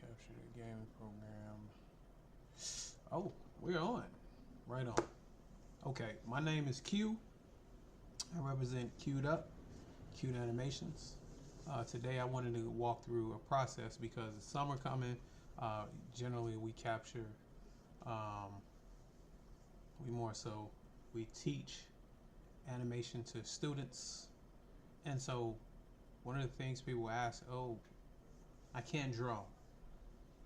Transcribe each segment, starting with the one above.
Capture the gaming program. Oh, we're on. Right on. Okay, my name is Q. I represent Q'd Up, Q'd Animations. Today I wanted to walk through a process because the summer coming. Generally, we capture, um, we more so, we teach animation to students. And so one of the things people ask, oh, I can't draw.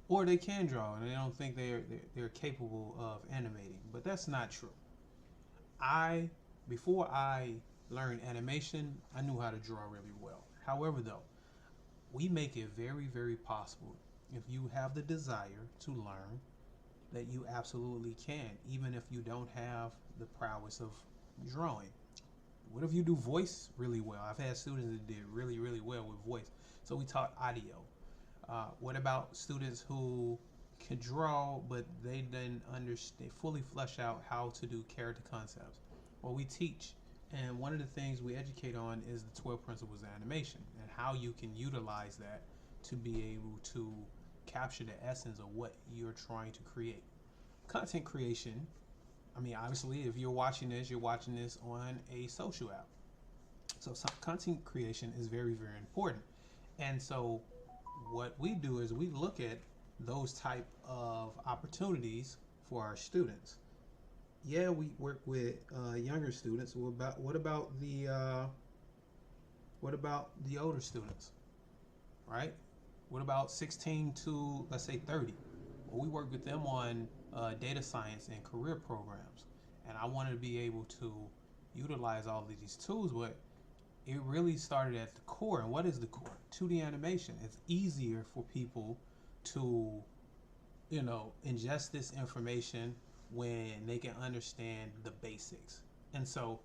Or they can draw and they don't think they're capable of animating. But that's not true. I Before I learned animation, I knew how to draw really well. However, though, we make it very, very possible if you have the desire to learn that you absolutely can, even if you don't have the prowess of drawing. What if you do voice really well? I've had students that did really, really well with voice. So we taught audio. What about students who can draw, but they didn't understand, fully flesh out how to do character concepts? Well, we teach. And one of the things we educate on is the 12 principles of animation and how you can utilize that to be able to capture the essence of what you're trying to create. Content creation, I mean, obviously, if you're watching this on a social app. So content creation is very, very important. And so what we do is we look at those type of opportunities for our students. Yeah, we work with younger students. What about the older students, right? What about 16 to, let's say, 30? Well, we work with them on data science and career programs, and I wanted to be able to utilize all of these tools, but it really started at the core. And what is the core? 2D animation. It's easier for people to, ingest this information when they can understand the basics. And so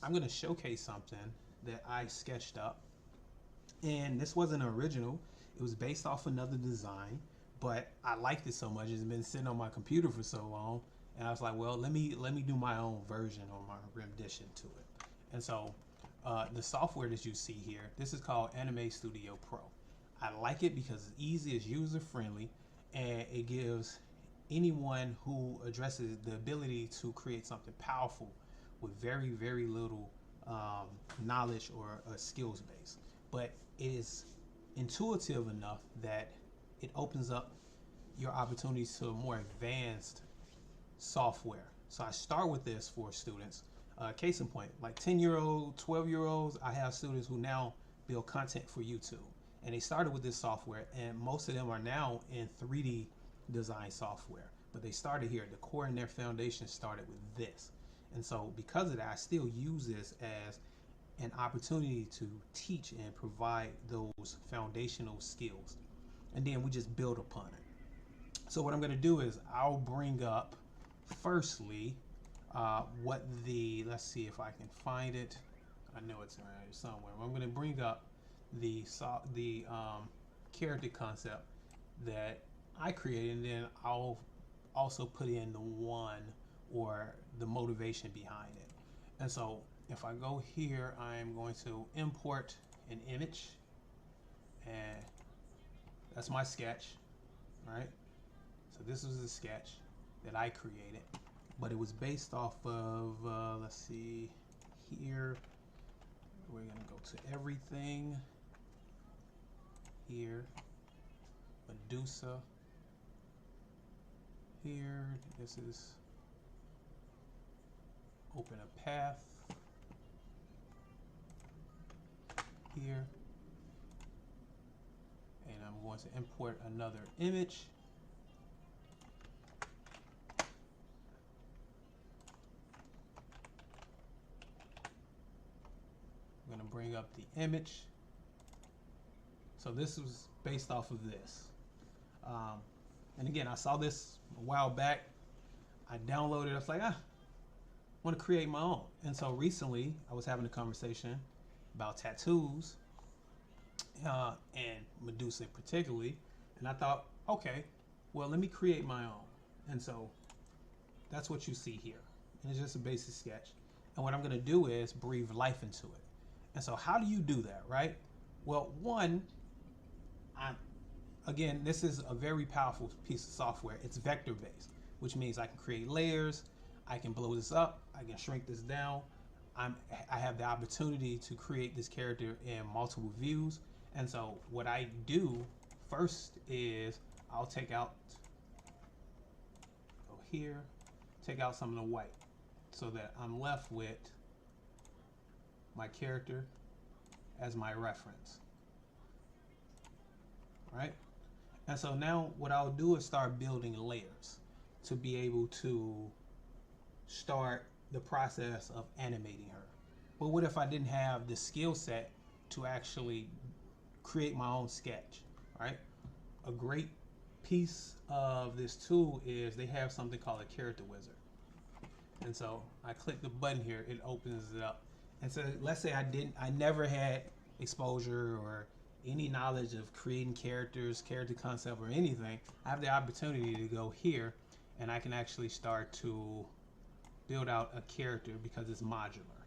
I'm going to showcase something that I sketched up. And this wasn't original. It was based off another design, but I liked it so much. It's been sitting on my computer for so long. And I was like, well, let me do my own version or my rendition to it. And so the software that you see here, this is called Anime Studio Pro. I like it because it's easy, it's user friendly, and it gives anyone who addresses the ability to create something powerful with very, very little knowledge or a skills base. But it is intuitive enough that it opens up your opportunities to more advanced software. So I start with this for students. Case in point, like 10-year-old, 12-year-olds, I have students who now build content for YouTube. And they started with this software, and most of them are now in 3D design software. But they started here. The core in their foundation started with this. And so because of that, I still use this as an opportunity to teach and provide those foundational skills. And then we just build upon it. So what I'm going to do is I'll bring up firstly let's see if I can find it. I know it's around here somewhere. I'm going to bring up the character concept that I created, and then I'll also put in the one or the motivation behind it. And so if I go here, I'm going to import an image, and that's my sketch, right? So this is the sketch that I created, but it was based off of, let's see here, we're gonna go to everything here, Medusa here, this is open a path here, and I'm going to import another image. I'm going to bring up the image. So this was based off of this. And again, I saw this a while back. I downloaded it. I was like, I want to create my own. And so recently, I was having a conversation about tattoos and Medusa particularly. And I thought, okay, well, let me create my own. And so that's what you see here. And it's just a basic sketch. And what I'm going to do is breathe life into it. And so how do you do that, right? Well, one, again, this is a very powerful piece of software. It's vector based, which means I can create layers, I can blow this up, I can shrink this down. I have the opportunity to create this character in multiple views. And so what I do first is I'll take out, go here, take out some of the white so that I'm left with my character as my reference, right? And so now what I'll do is start building layers to be able to start the process of animating her. But what if I didn't have the skill set to actually create my own sketch, right? A great piece of this tool is they have something called a character wizard. And so I click the button here, it opens it up. And so let's say I never had exposure or any knowledge of creating characters, character concept or anything. I have the opportunity to go here and I can actually start to build out a character because it's modular,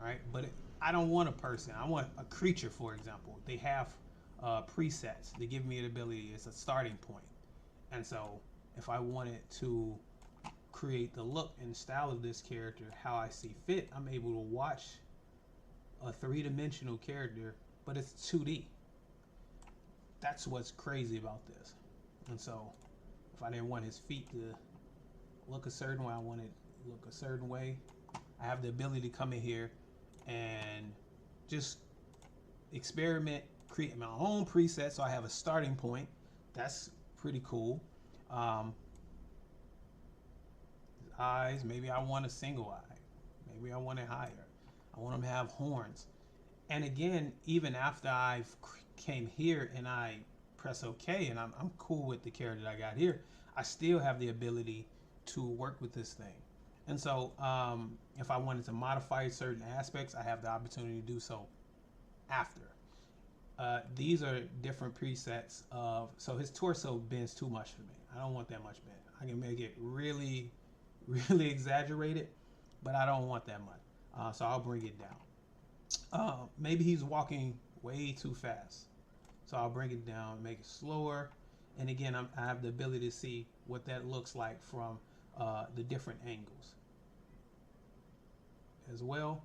right? But I don't want a person. I want a creature, for example. They have presets. They give me the ability. It's a starting point. And so if I wanted to create the look and style of this character how I see fit, I'm able to watch a three-dimensional character, but it's 2D. That's what's crazy about this. And so if I didn't want his feet to look a certain way, I want it to look a certain way, I have the ability to come in here and just experiment, create my own preset so I have a starting point. That's pretty cool. Eyes, maybe I want a single eye. Maybe I want it higher. I want them to have horns. And again, even after I've came here and I press OK and I'm cool with the character that I got here, I still have the ability to work with this thing. And so if I wanted to modify certain aspects, I have the opportunity to do so after. These are different presets of, so his torso bends too much for me. I don't want that much bend. I can make it really, really exaggerated, but I don't want that much. So I'll bring it down. Maybe he's walking way too fast. So I'll bring it down, make it slower. And again, I have the ability to see what that looks like from the different angles as well.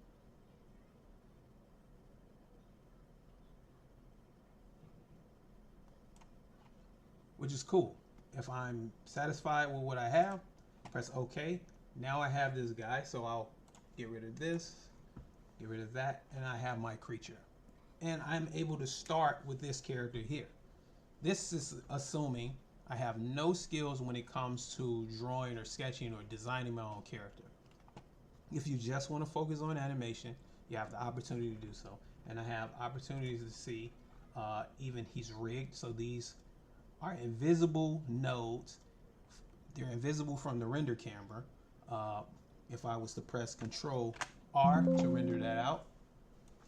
Which is cool. If I'm satisfied with what I have, press OK. Now I have this guy, so I'll get rid of this, get rid of that, and I have my creature. And I'm able to start with this character here. This is assuming I have no skills when it comes to drawing or sketching or designing my own character. If you just want to focus on animation, you have the opportunity to do so. And I have opportunities to see even he's rigged. So these are invisible nodes. They're invisible from the render camera. If I was to press Control R to render that out,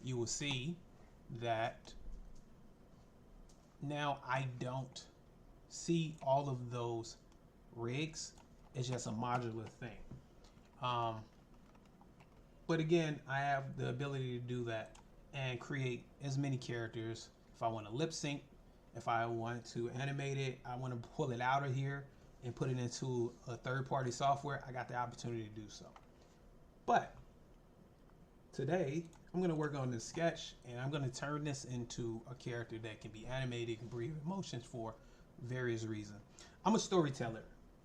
you will see that now I don't see all of those rigs. It's just a modular thing. But again, I have the ability to do that and create as many characters. If I want to lip sync, if I want to animate it, I want to pull it out of here and put it into a third-party software, I got the opportunity to do so. But today, I'm going to work on this sketch and I'm going to turn this into a character that can be animated and breathe emotions for various reasons. I'm a storyteller,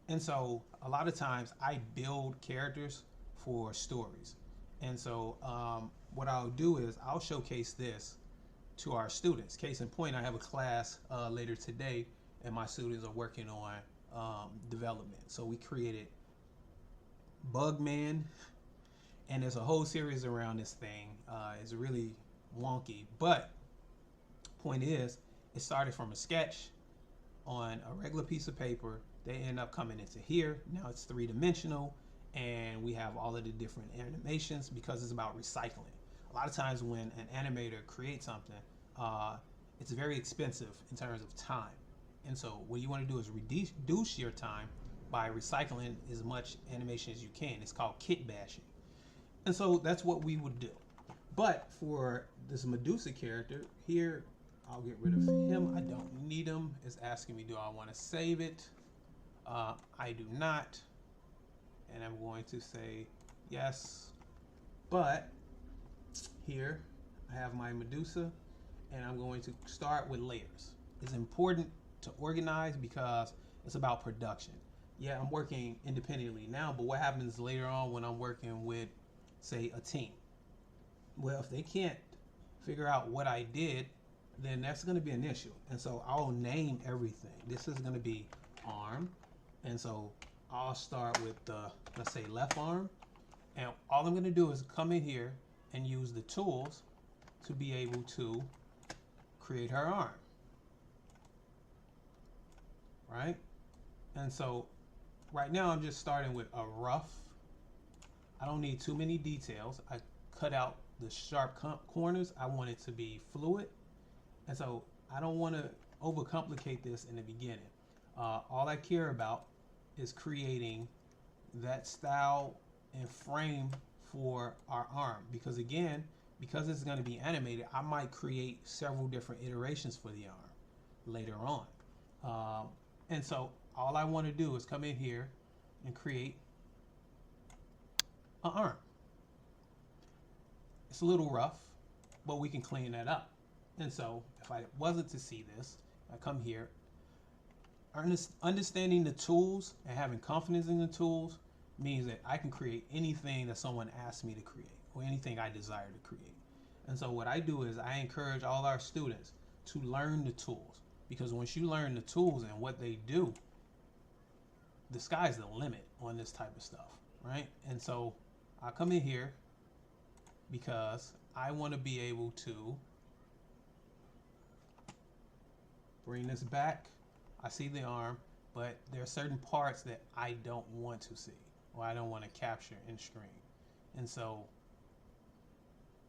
and so a lot of times I build characters for stories. And so what I'll do is I'll showcase this to our students. Case in point, I have a class later today and my students are working on development. So we created Bugman, and there's a whole series around this thing. It's really wonky, but point is, it started from a sketch on a regular piece of paper. They end up coming into here. Now it's three-dimensional, and we have all of the different animations because it's about recycling. A lot of times when an animator creates something, it's very expensive in terms of time. And so what you want to do is reduce your time by recycling as much animation as you can. It's called kit bashing. And so that's what we would do. But for this Medusa character, here I'll get rid of him. I don't need him. It's asking me, do I want to save it? I do not. And I'm going to say yes. But here I have my Medusa, and I'm going to start with layers. It's important to organize because it's about production. Yeah, I'm working independently now, but what happens later on when I'm working with, say, a team? Well, if they can't figure out what I did, then that's going to be an issue. And so I'll name everything. This is going to be arm. And so I'll start with the, let's say, left arm. And all I'm going to do is come in here and use the tools to be able to create her arm. Right? And so right now I'm just starting with a rough. I don't need too many details. I cut out the sharp corners. I want it to be fluid. And so I don't want to overcomplicate this in the beginning. All I care about is creating that style and frame for our arm, because again, because it's going to be animated, I might create several different iterations for the arm later on. And so all I want to do is come in here and create an arm. It's a little rough, but we can clean that up. And so if I wasn't to see this, I come here. Understanding the tools and having confidence in the tools means that I can create anything that someone asks me to create or anything I desire to create. And so what I do is I encourage all our students to learn the tools, because once you learn the tools and what they do, the sky's the limit on this type of stuff, right? And so I come in here because I want to be able to bring this back. I see the arm, but there are certain parts that I don't want to see or I don't want to capture in screen. And so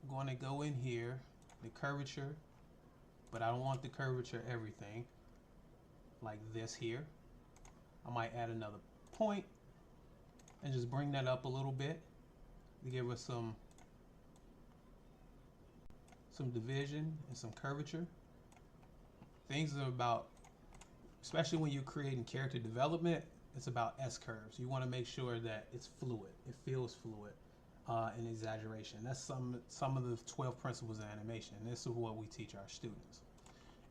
I'm going to go in here, the curvature, but I don't want the curvature everything like this here. I might add another point and just bring that up a little bit to give us some division and some curvature. Things are about, especially when you're creating character development, it's about S-curves. You want to make sure that it's fluid. It feels fluid and exaggeration. That's some of the 12 principles of animation. This is what we teach our students.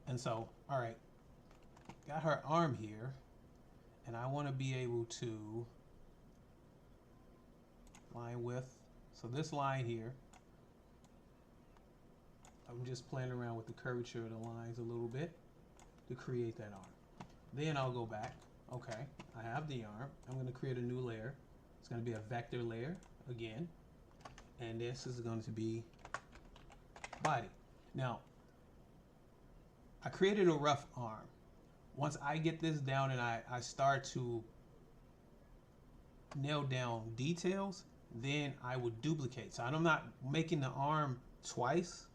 And so, all right, got her arm here, and I want to be able to line width. So this line here, I'm just playing around with the curvature of the lines a little bit to create that arm. Then I'll go back. Okay, I have the arm. I'm going to create a new layer. It's going to be a vector layer again. And this is going to be body. Now, I created a rough arm. Once I get this down and I start to nail down details, then I would duplicate. So I'm not making the arm twice.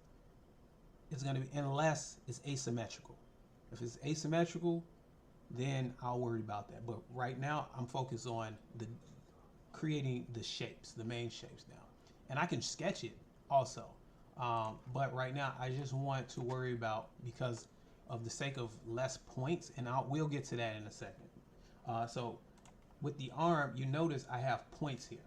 It's going to be, unless it's asymmetrical. If it's asymmetrical, then I'll worry about that. But right now, I'm focused on creating the shapes, the main shapes now. And I can sketch it also. But right now, I just want to worry about, because of the sake of less points, and we'll get to that in a second. So with the arm, you notice I have points here.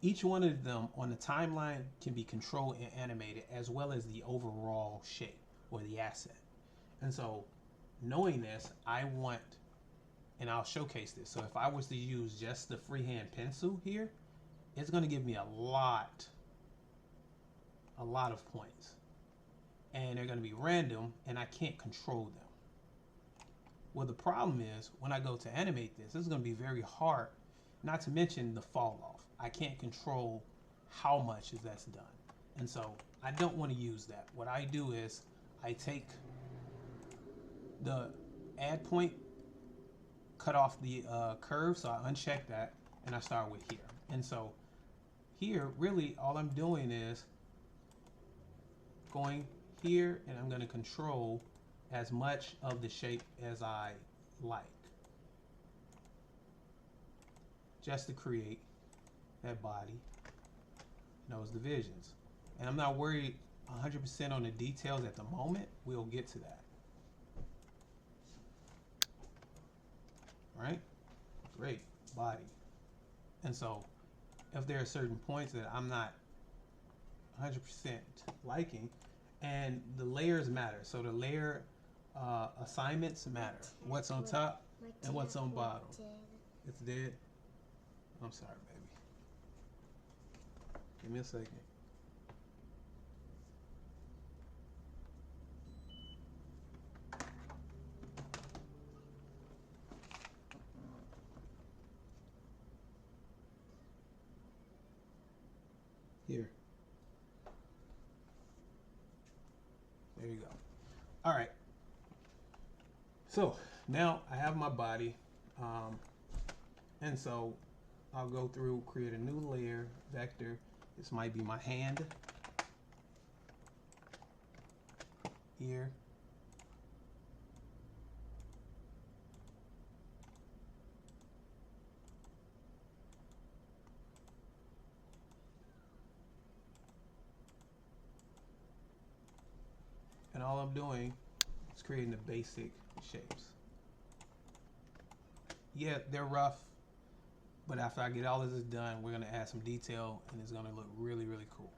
Each one of them on the timeline can be controlled and animated, as well as the overall shape or the asset. And so knowing this, I want, and I'll showcase this. So if I was to use just the freehand pencil here, it's going to give me a lot of points. And they're going to be random, and I can't control them. Well, the problem is when I go to animate this, it's going to be very hard, not to mention the fall off. I can't control how much that's done. And so I don't want to use that. What I do is I take the add point, cut off the curve, so I uncheck that, and I start with here. And so here, really, all I'm doing is going here, and I'm going to control as much of the shape as I like, just to create that body, those divisions. And I'm not worried 100% on the details at the moment. We'll get to that. Right? Great. Body. And so if there are certain points that I'm not 100% liking, and the layers matter. So the layer assignments matter. What's on top and what's on bottom. It's dead. I'm sorry, baby. Give me a second. Here. There you go. All right. So now I have my body. And so I'll go through, create a new layer, vector. This might be my hand. Here. And all I'm doing is creating the basic shapes. Yeah, they're rough, but after I get all of this done, we're gonna add some detail and it's gonna look really, really cool.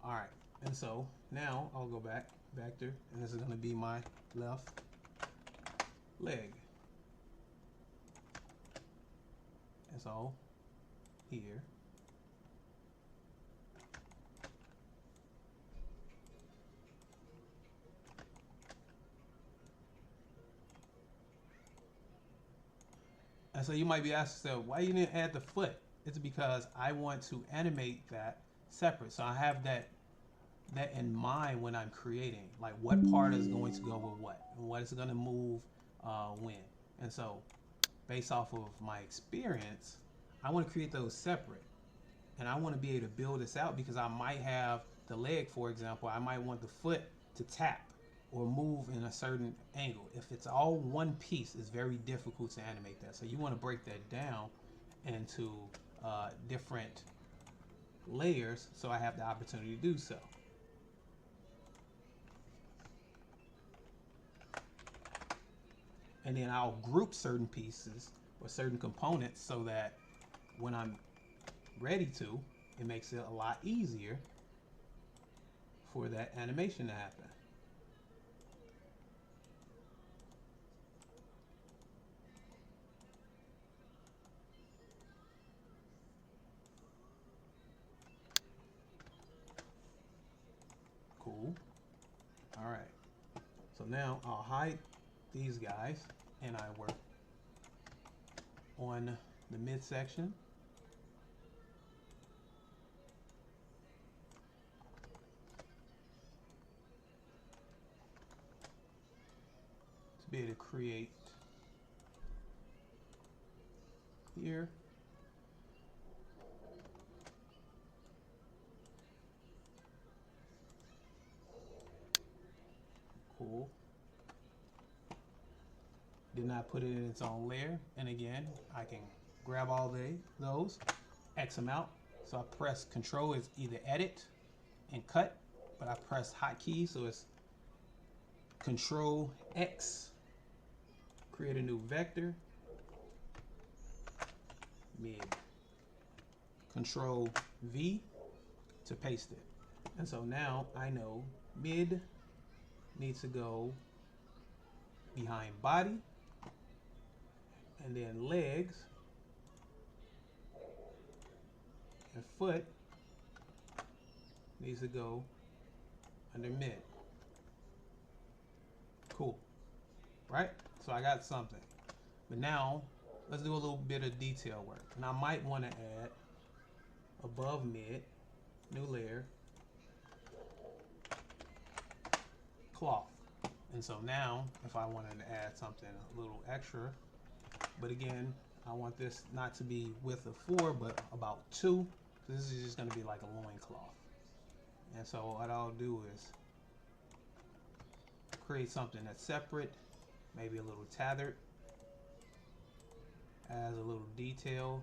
All right, and so now I'll go back, vector, and this is gonna be my left leg. And so here, and so you might be asking yourself, why you didn't add the foot? It's because I want to animate that separate. So I have that in mind when I'm creating, like what part is going to go with what, and what is going to move when. And so based off of my experience, I want to create those separate. And I want to be able to build this out because I might have the leg, for example, I might want the foot to tap or move in a certain angle. If it's all one piece, it's very difficult to animate that. So you want to break that down into different layers so I have the opportunity to do so. And then I'll group certain pieces or certain components so that when I'm ready to, it makes it a lot easier for that animation to happen. Cool. All right. So now I'll hide these guys and I work on the midsection. To be able to create here. Cool. Did not put it in its own layer. And again, I can grab all those, X them out. So I press Control is either edit and cut, but I press hotkey, so it's Control X, create a new vector, mid, Control V to paste it. And so now I know mid needs to go behind body, and then legs and foot needs to go under mid. Cool, right? So I got something. But now let's do a little bit of detail work. And I might want to add above mid, new layer, cloth. And so now if I wanted to add something a little extra, but again, I want this not to be width of 4, but about 2. So this is just going to be like a loincloth. And so what I'll do is create something that's separate, maybe a little tethered, adds a little detail.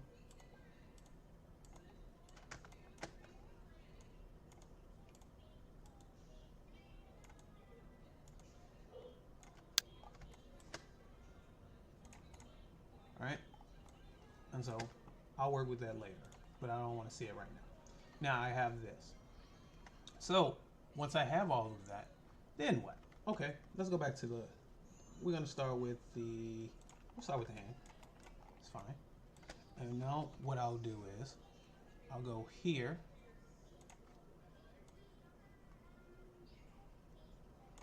And so I'll work with that later, but I don't want to see it right now. Now I have this. So once I have all of that, then what? Okay, let's go back to the, we're going to start with the, we'll start with the hand. It's fine. And now what I'll do is I'll go here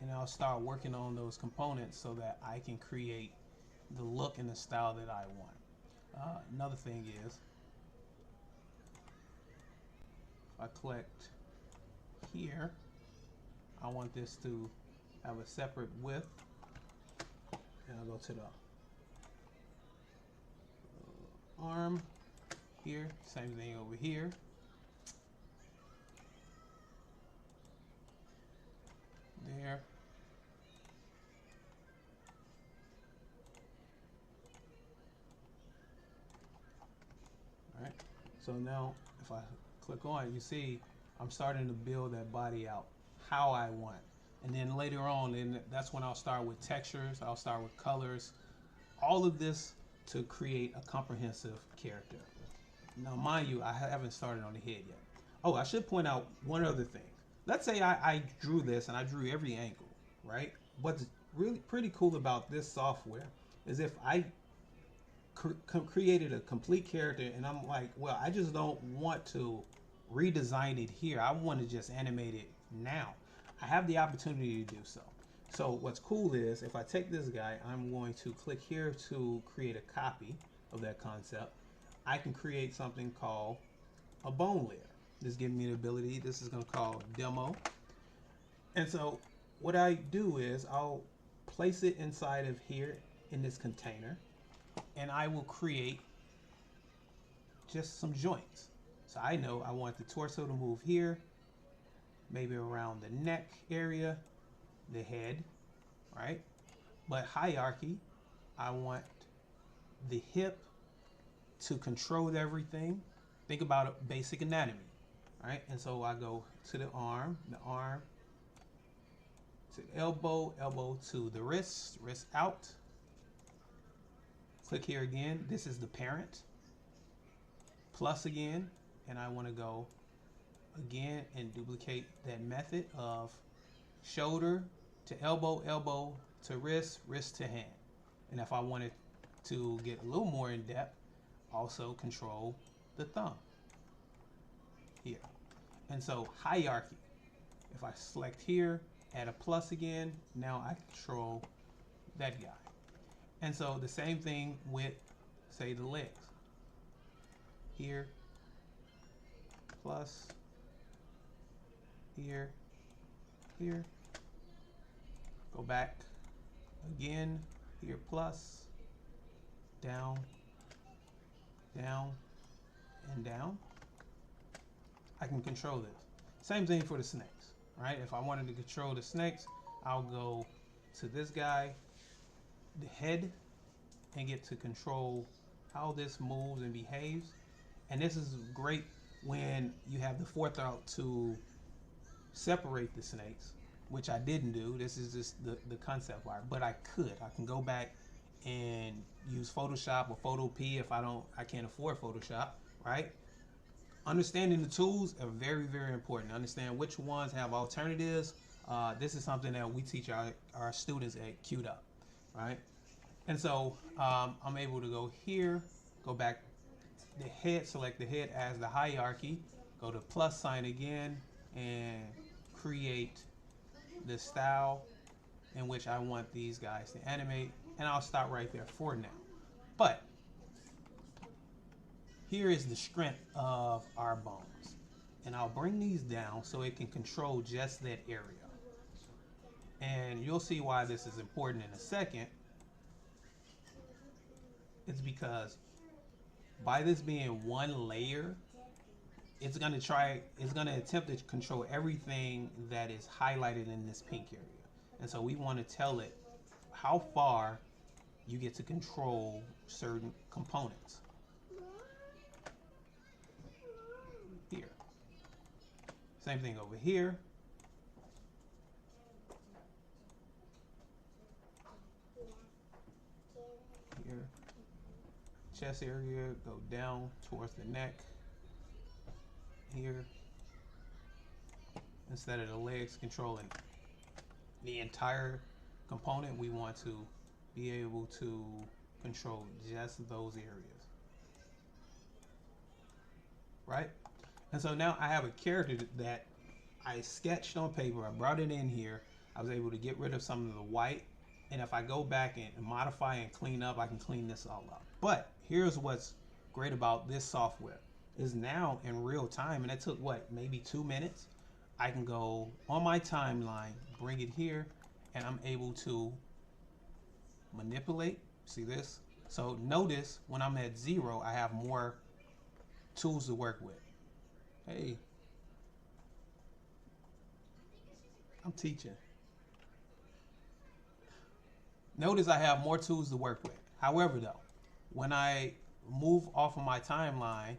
and I'll start working on those components so that I can create the look and the style that I want. Another thing is, if I collect here, I want this to have a separate width, and I'll go to the arm here, same thing over here. There. Alright, so now if I click on it, you see I'm starting to build that body out how I want. And then later on, then that's when I'll start with textures, I'll start with colors, all of this to create a comprehensive character. Now mind you, I haven't started on the head yet. Oh, I should point out one other thing. Let's say I drew this and I drew every angle, right? What's really pretty cool about this software is if I created a complete character and I'm like, well, I just don't want to redesign it here. I want to just animate it now. I have the opportunity to do so. So what's cool is if I take this guy, I'm going to click here to create a copy of that concept. I can create something called a bone layer. This gives me the ability, this is going to call demo. And so what I do is I'll place it inside of here in this container, and I will create just some joints. So I know I want the torso to move here, maybe around the neck area, the head, right? But hierarchy, I want the hip to control everything. Think about a basic anatomy, right? And so I go to the arm to the elbow, elbow to the wrist, wrist out. Click here again. This is the parent. Plus again, and I want to go again and duplicate that method of shoulder to elbow, elbow to wrist, wrist to hand. And if I wanted to get a little more in depth, also control the thumb here. And so hierarchy, if I select here, add a plus again, now I control that guy. And so the same thing with, say, the legs. Here, plus, here, here, go back again, here plus, down, down, and down. I can control this. Same thing for the snakes, right? If I wanted to control the snakes, I'll go to this guy, the head, and get to control how this moves and behaves. And this is great when you have the forethought to separate the snakes, which I didn't do. This is just the concept art, but I can go back and use Photoshop or Photop if I can't afford Photoshop, right? Understanding the tools are very, very important. Understand which ones have alternatives. This is something that we teach our students at QUED, right? And so I'm able to go here, go back the head, select the head as the hierarchy, go to plus sign again, and create the style in which I want these guys to animate. And I'll stop right there for now. But here is the strength of our bones. And I'll bring these down so it can control just that area. And you'll see why this is important in a second. It's because by this being one layer, it's going to attempt to control everything that is highlighted in this pink area. And so we want to tell it how far you get to control certain components. Here. Same thing over here. Here. chest area, go down towards the neck here, instead of the legs controlling the entire component. We want to be able to control just those areas, right? And so now I have a character that I sketched on paper. I brought it in here. I was able to get rid of some of the white, and if I go back and modify and clean up, I can clean this all up. But here's what's great about this software is now in real time, and it took what, maybe 2 minutes. I can go on my timeline, bring it here, and I'm able to manipulate. See this? So notice when I'm at 0, I have more tools to work with. Hey, I'm teaching. Notice I have more tools to work with. However though, when I move off of my timeline,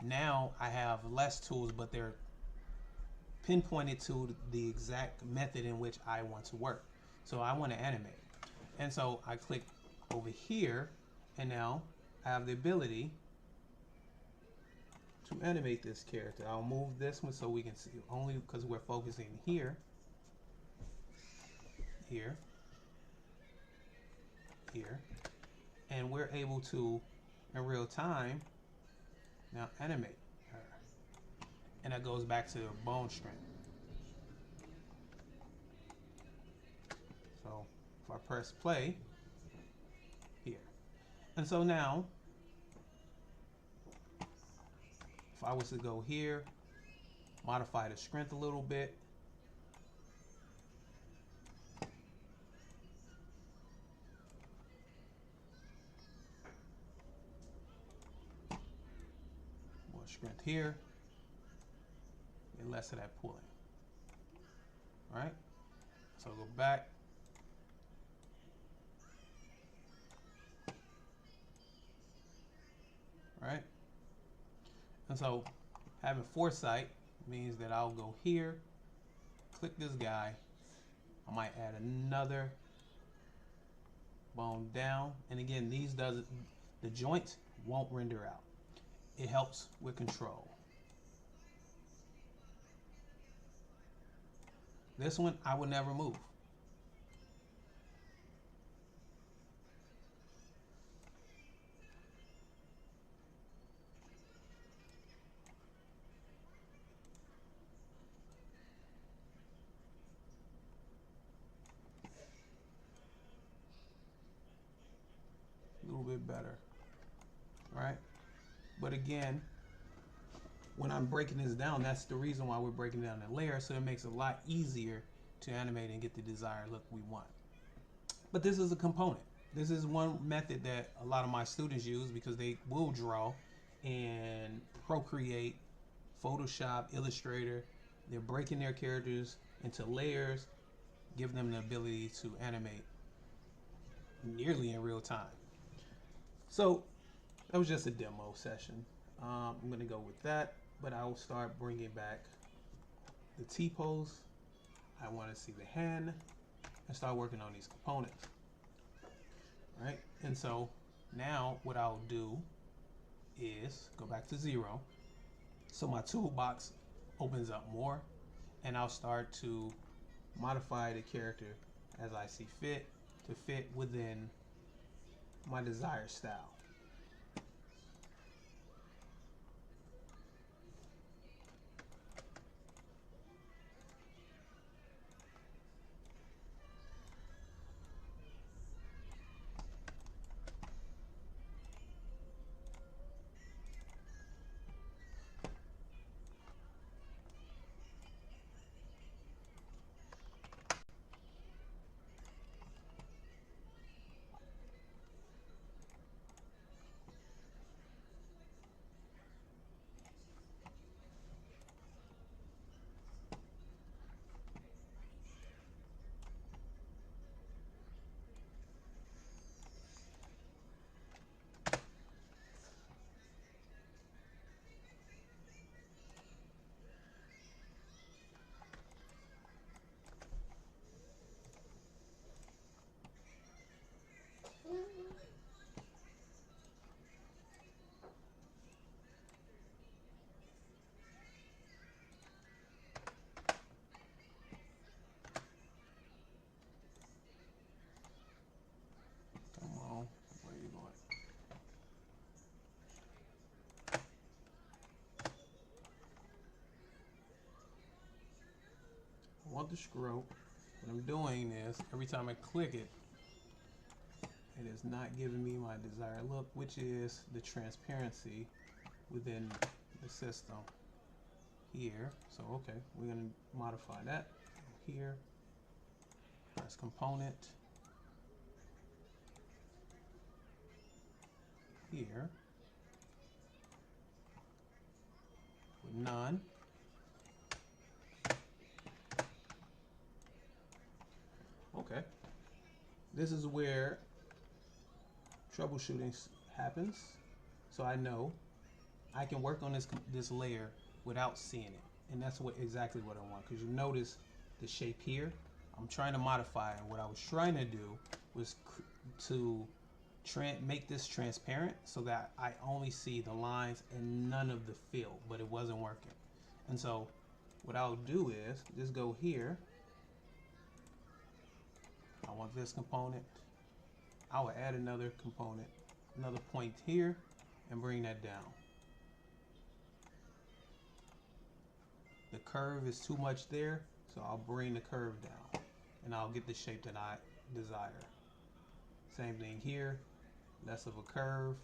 now I have less tools, but they're pinpointed to the exact method in which I want to work. So I want to animate. And so I click over here, and now I have the ability to animate this character. I'll move this one so we can see, only because we're focusing here, here, here, and we're able to, in real time, now animate her. And that goes back to bone strength. So if I press play here, and so now if I was to go here, modify the strength a little bit, more strength here, and less of that pulling. All right, so go back. Right? And so having foresight means that I'll go here, click this guy. I might add another bone down. And again, these doesn't, the joint won't render out. It helps with control. This one I would never move. A little bit better, right? But again, when I'm breaking this down, that's the reason why we're breaking down the layer, so it makes it a lot easier to animate and get the desired look we want. But this is a component. This is one method that a lot of my students use because they will draw in Procreate, Photoshop, Illustrator. They're breaking their characters into layers, give them the ability to animate nearly in real time. So that was just a demo session. I'm going to go with that, but I will start bringing back the T-pose. I want to see the hand and start working on these components. Right? And so now what I'll do is go back to 0. So my toolbox opens up more, and I'll start to modify the character as I see fit to fit within my desired style. I want the stroke. What I'm doing is every time I click it, it is not giving me my desired look, which is the transparency within the system here. So okay, we're going to modify that here. Press component here with none. Okay, this is where troubleshooting happens. So I know I can work on this layer without seeing it, and that's exactly what I want. Because you notice the shape here, I'm trying to modify, and what I was trying to do was to make this transparent so that I only see the lines and none of the fill, but it wasn't working. And so what I'll do is just go here. I want this component. I will add another component, another point here, and bring that down. The curve is too much there, so I'll bring the curve down, and I'll get the shape that I desire. Same thing here, less of a curve.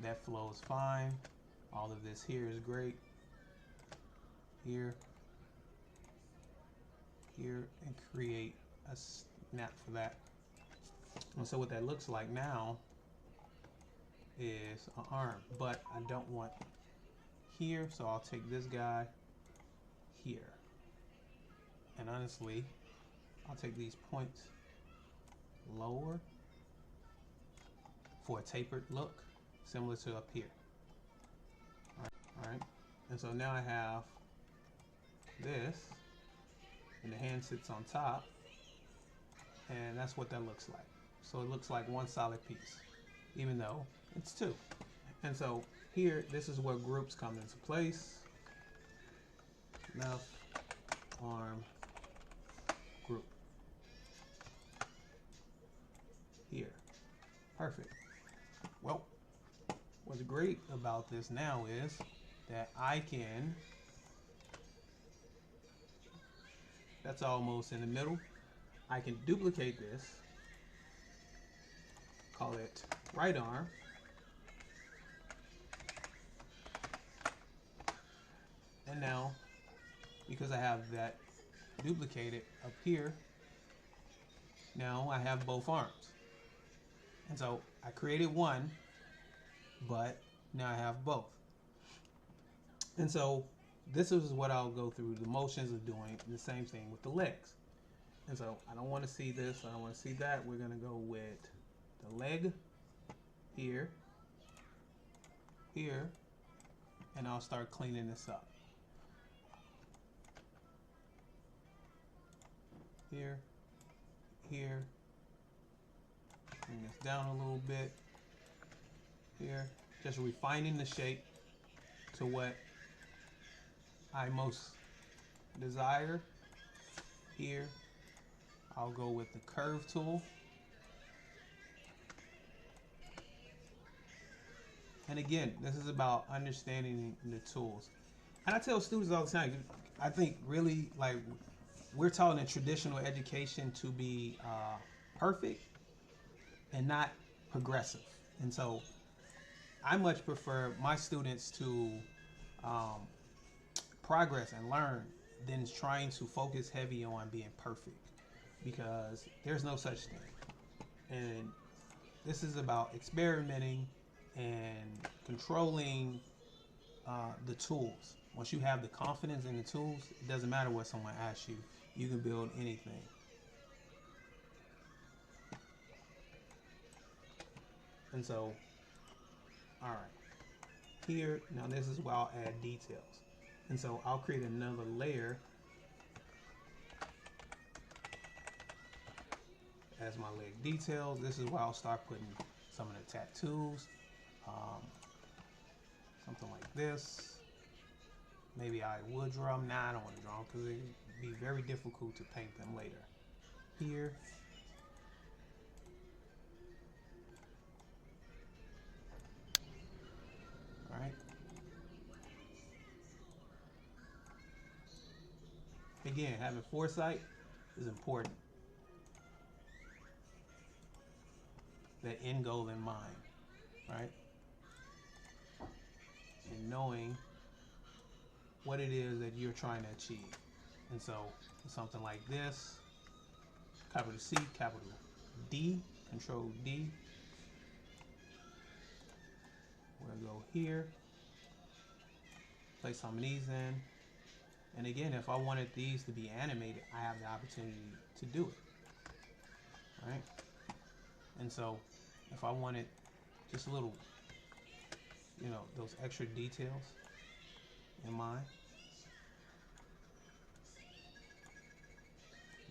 That flows fine. All of this here is great. Here, here, and create a snap for that. And so what that looks like now is an arm, but I don't want here, so I'll take this guy here. And honestly, I'll take these points lower for a tapered look, similar to up here. All right. And so now I have this, and the hand sits on top, and that's what that looks like. So it looks like one solid piece, even though it's two. And so here, this is where groups come into place. Left arm group. Here. Perfect. Well, what's great about this now is that I can, that's almost in the middle. I can duplicate this, call it right arm, and now because I have that duplicated up here, now I have both arms. And so I created one, but now I have both. And so this is what I'll go through the motions of doing the same thing with the legs. And so I don't want to see this, I don't want to see that. We're going to go with the leg here, here, and I'll start cleaning this up. Here, here, bring this down a little bit, here, just refining the shape to what I most desire. Here, I'll go with the curve tool. And again, this is about understanding the tools. And I tell students all the time, I think really like we're taught in traditional education to be perfect and not progressive. And so I much prefer my students to progress and learn than trying to focus heavy on being perfect, because there's no such thing. And this is about experimenting and controlling the tools. Once you have the confidence in the tools, it doesn't matter what someone asks you. You can build anything. And so, all right. Here, now this is where I'll add details. And so I'll create another layer as my leg details. This is where I'll start putting some of the tattoos. Something like this. Maybe I would draw them. Nah, I don't want to draw them because it would be very difficult to paint them later. Here. All right. Again, having foresight is important. That end goal in mind, right? And knowing what it is that you're trying to achieve. And so something like this, capital C, capital D, control D. We'll go here, place some of these in. And again, if I wanted these to be animated, I have the opportunity to do it, right? And so if I wanted just a little, those extra details in mind,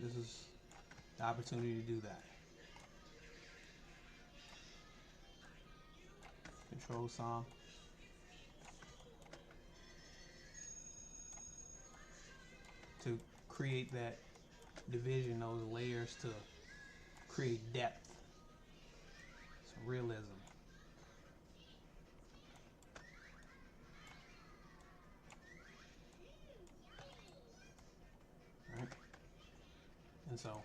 this is the opportunity to do that. Control some. To create that division, those layers to create depth, some realism. Right? And so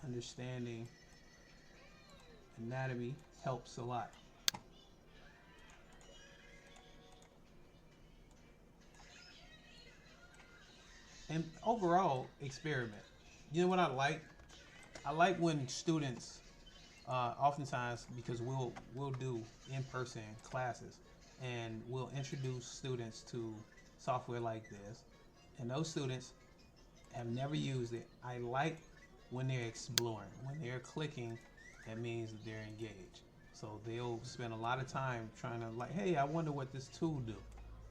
understanding anatomy helps a lot. And overall, experiment. You know what I like? I like when students, oftentimes, because we'll do in-person classes, and we'll introduce students to software like this, and those students have never used it. I like when they're exploring, when they're clicking, that means that they're engaged. So they'll spend a lot of time trying to hey, I wonder what this tool do.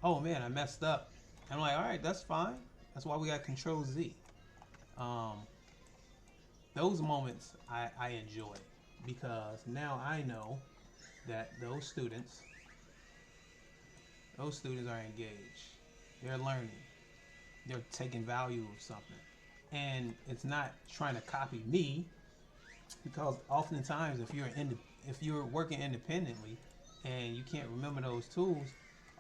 Oh man, I messed up. And I'm like, all right, that's fine. That's why we got Control Z. Those moments I enjoy because now I know that those students are engaged. They're learning. They're taking value of something. And it's not trying to copy me, because oftentimes if you're working independently and you can't remember those tools,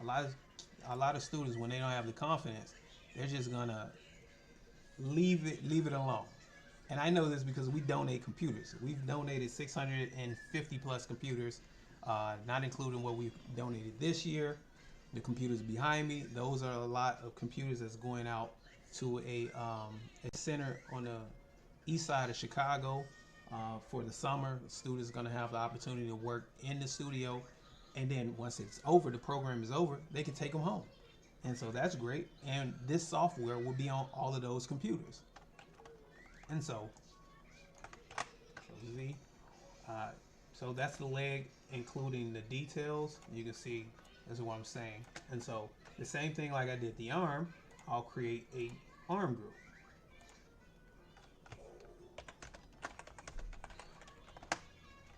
a lot of students, when they don't have the confidence, they're just gonna leave it alone. And I know this because we donate computers. We've donated 650 plus computers, not including what we've donated this year. The computers behind me, those are a lot of computers that's going out to a center on the east side of Chicago for the summer. Students are going to have the opportunity to work in the studio, and then once it's over, the program is over, they can take them home. And so that's great. And this software will be on all of those computers. And so, Z. So that's the leg, including the details. You can see that's what I'm saying. And so the same thing like I did the arm, I'll create a arm group.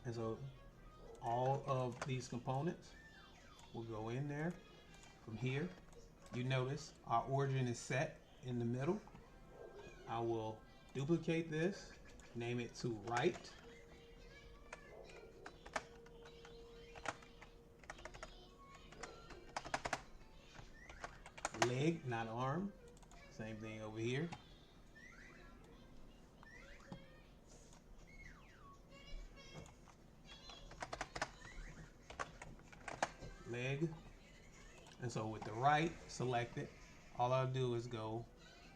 And so all of these components will go in there. From here, you notice our origin is set in the middle. I will duplicate this, name it to right. Leg, not arm. Same thing over here. Leg. And so with the right selected, all I'll do is go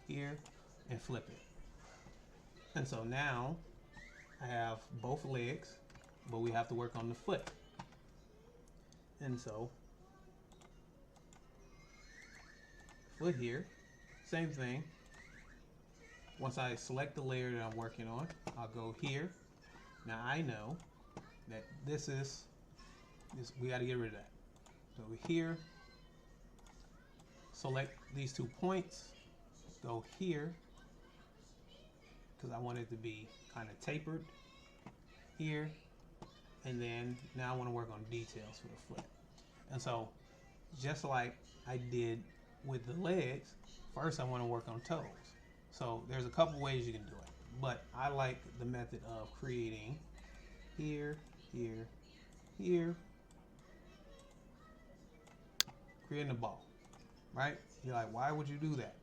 here and flip it. And so now I have both legs, but we have to work on the foot. And so foot here, same thing. Once I select the layer that I'm working on, I'll go here. Now I know that this, we got to get rid of that. So here, select these 2 points, go here, because I want it to be kind of tapered here, and then now I want to work on details for the foot. And so just like I did with the legs, first I want to work on toes. So there's a couple ways you can do it, but I like the method of creating here, here, here, creating a ball, right? You're like, why would you do that?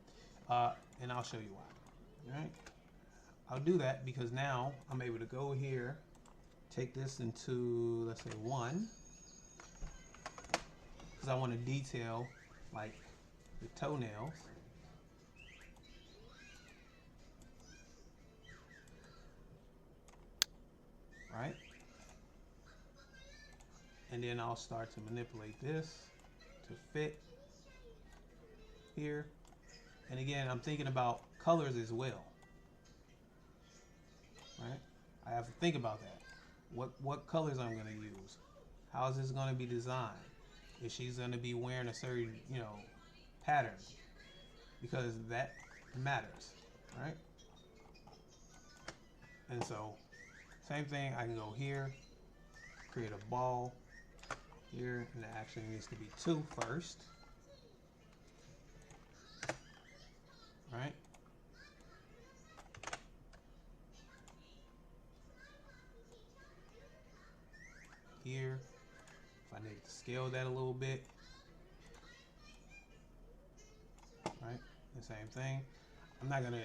And I'll show you why, right? I'll do that because now I'm able to go here, take this into, let's say 1, because I want to detail like the toenails. Right? And then I'll start to manipulate this to fit here. And again, I'm thinking about colors as well. Right? I have to think about that. What colors I'm going to use? How is this going to be designed? Is she going to be wearing a certain, pattern? Because that matters, right? And so, same thing, I can go here, create a ball here, and it actually needs to be 2 first, right? Here, if I need to scale that a little bit, right? The same thing. I'm not gonna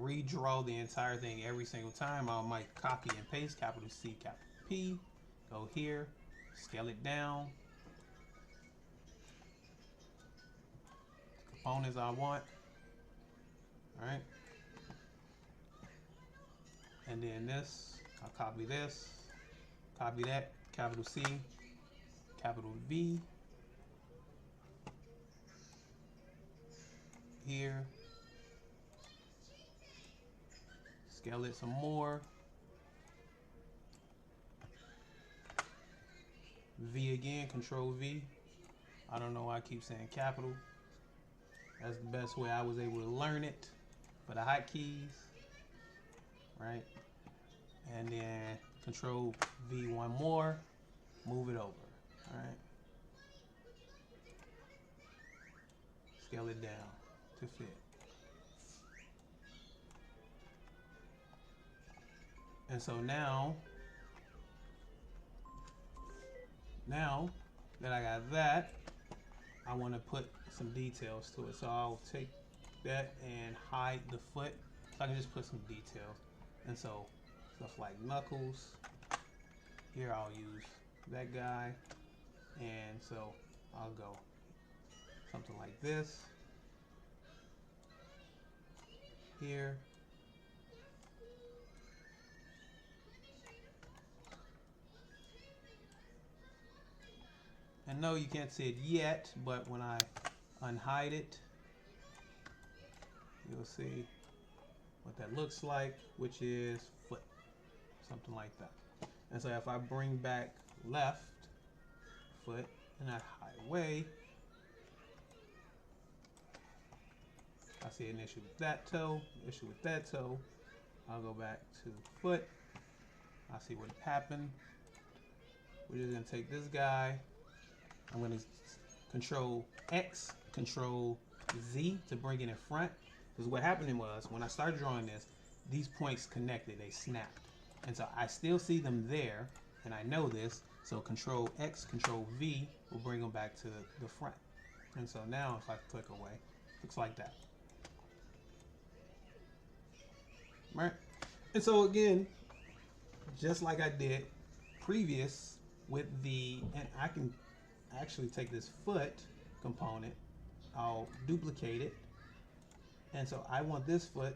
redraw the entire thing every single time. I might copy and paste, capital C, capital P, go here, scale it down, components I want, right? And then this, I'll copy this, copy that, capital C, capital V, here, scale it some more, V again, control V. I don't know why I keep saying capital. That's the best way I was able to learn it for the hotkeys, right? And then control V one more, move it over, all right? Scale it down to fit. And so now that I got that, I want to put some details to it. So I'll take that and hide the foot. So I can just put some details. And so stuff like knuckles. Here I'll use that guy. And so I'll go something like this. Here. And no, you can't see it yet, but when I unhide it, you'll see what that looks like, which is foot, something like that. And so if I bring back left foot and I hide away, I see an issue with that toe, issue with that toe. I'll go back to foot. I see what happened. We're just gonna take this guy. I'm going to control X, control Z to bring it in front. Because what happened was, when I started drawing this, these points connected, they snapped. And so I still see them there, and I know this. So control X, control V will bring them back to the front. And so now if I click away, it looks like that. Right? And so again, just like I did previous with the, and I can actually take this foot component, I'll duplicate it, and so I want this foot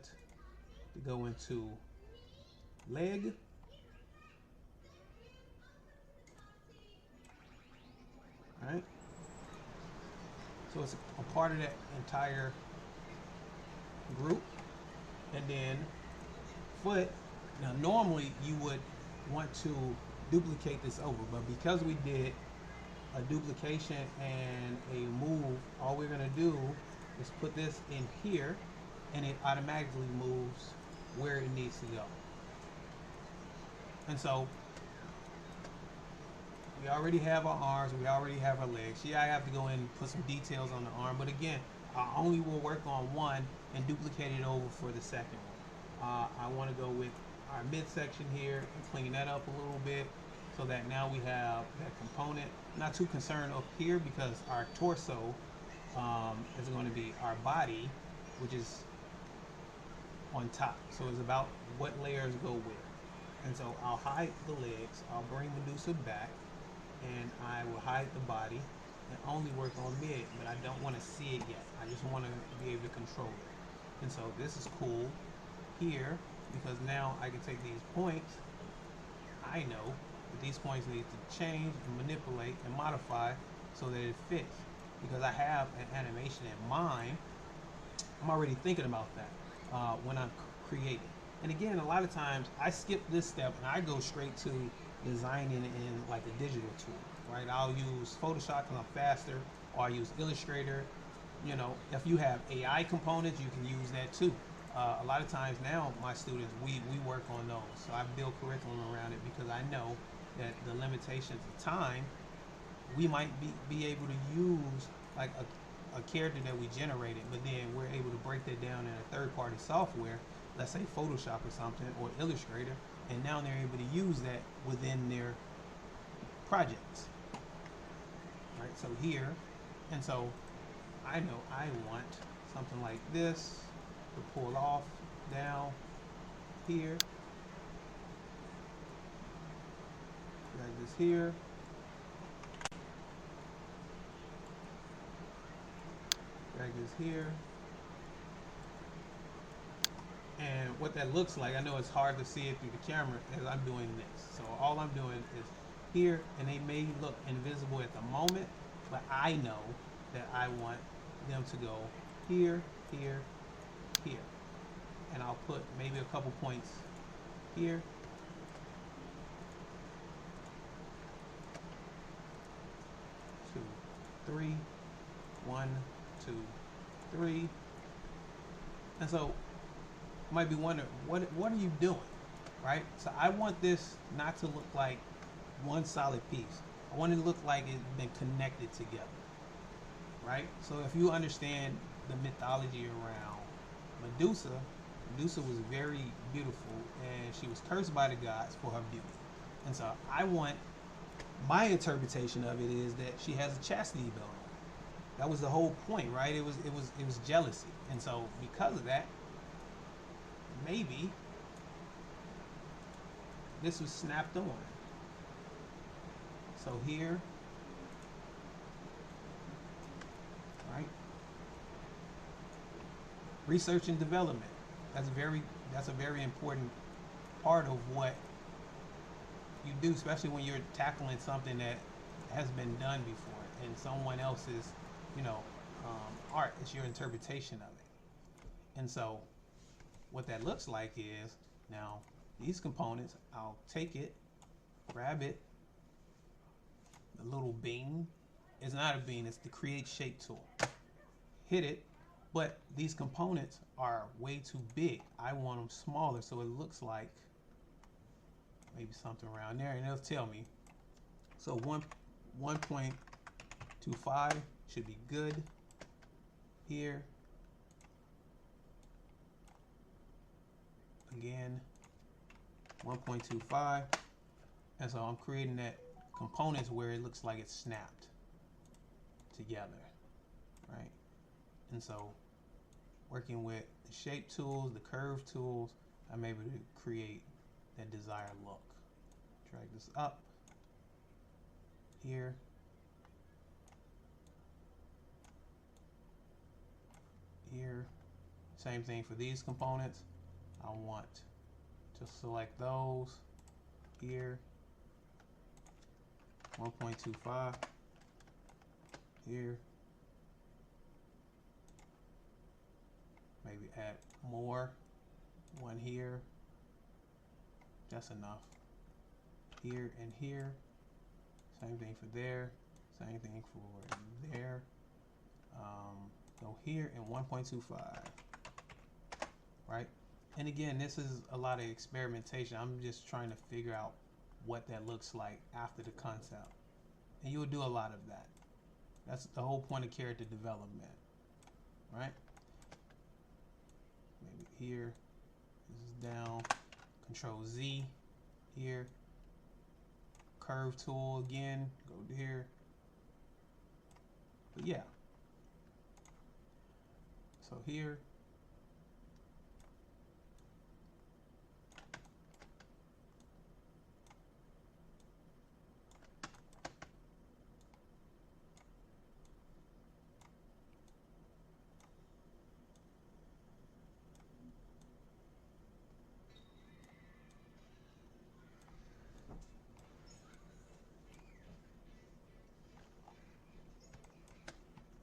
to go into leg, right? So it's a part of that entire group. And then foot, now normally you would want to duplicate this over, but because we did a duplication and a move, all we're going to do is put this in here and it automatically moves where it needs to go. And so we already have our arms, we already have our legs. Yeah, I have to go in and put some details on the arm, but again, I only will work on one and duplicate it over for the second one. I want to go with our midsection here and clean that up a little bit. so that now we have that component. Not too concerned up here because our torso is going to be our body, which is on top. So it's about what layers go where. And so I'll hide the legs, I'll bring Medusa back, and I will hide the body and only work on mid, but I don't want to see it yet. I just want to be able to control it. And so this is cool here because now I can take these points. I know that these points need to change and manipulate and modify so that it fits. Because I have an animation in mind, I'm already thinking about that when I'm creating. And again, a lot of times I skip this step and I go straight to designing in like a digital tool, right? I'll use Photoshop because I'm faster, or I use Illustrator. You know, if you have AI components, you can use that too. A lot of times now, my students, we work on those. So I build curriculum around it because I know that the limitations of time, we might be able to use like a character that we generated, but then we're able to break that down in a third-party software, let's say Photoshop or something, or Illustrator, and now they're able to use that within their projects. Right, so here, and so I know I want something like this to pull off down here, drag this here, drag this here. And what that looks like, I know it's hard to see it through the camera as I'm doing this. So all I'm doing is here, and they may look invisible at the moment, but I know that I want them to go here, here, here. And I'll put maybe a couple points here. 2, 3, 1, 2, 3. And so you might be wondering, what are you doing, right? So I want this not to look like one solid piece. I want it to look like it's been connected together, right? So if you understand the mythology around Medusa, Medusa was very beautiful and she was cursed by the gods for her beauty. And so I want, my interpretation of it is that she has a chastity belt on. That was the whole point, right? It was jealousy. And so because of that, maybe this was snapped on. So here, right? Research and development. That's a very important part of what you do, especially when you're tackling something that has been done before and someone else's, art. It's your interpretation of it. And so what that looks like is, now these components, I'll take it, grab it, the little bean, it's not a bean, it's the create shape tool. Hit it, but these components are way too big. I want them smaller, so it looks like maybe something around there, and it'll tell me. So 1.25 should be good here. Again, 1.25, and so I'm creating that components where it looks like it's snapped together, right? And so working with the shape tools, the curve tools, I'm able to create that desired look. Drag this up here, here. Same thing for these components. I want to select those here, 1.25 here, maybe add more, one here, that's enough, here and here, same thing for there, same thing for there, go here and 1.25, right? And again, this is a lot of experimentation. I'm just trying to figure out what that looks like after the concept. And you'll do a lot of that. That's the whole point of character development, right? Maybe here, this is down, Control Z here, curve tool again, go here. But yeah, so here,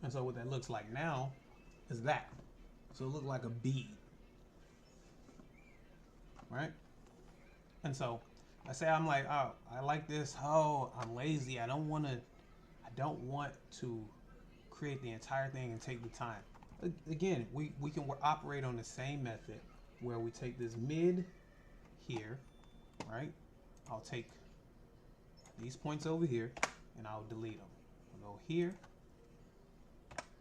and so what that looks like now is that. So it looks like a bead, right? And so I say I'm like, oh, I like this. Oh, I'm lazy. I don't want to create the entire thing and take the time. Again, we can operate on the same method where we take this mid here, right? I'll take these points over here and I'll delete them. I'll go here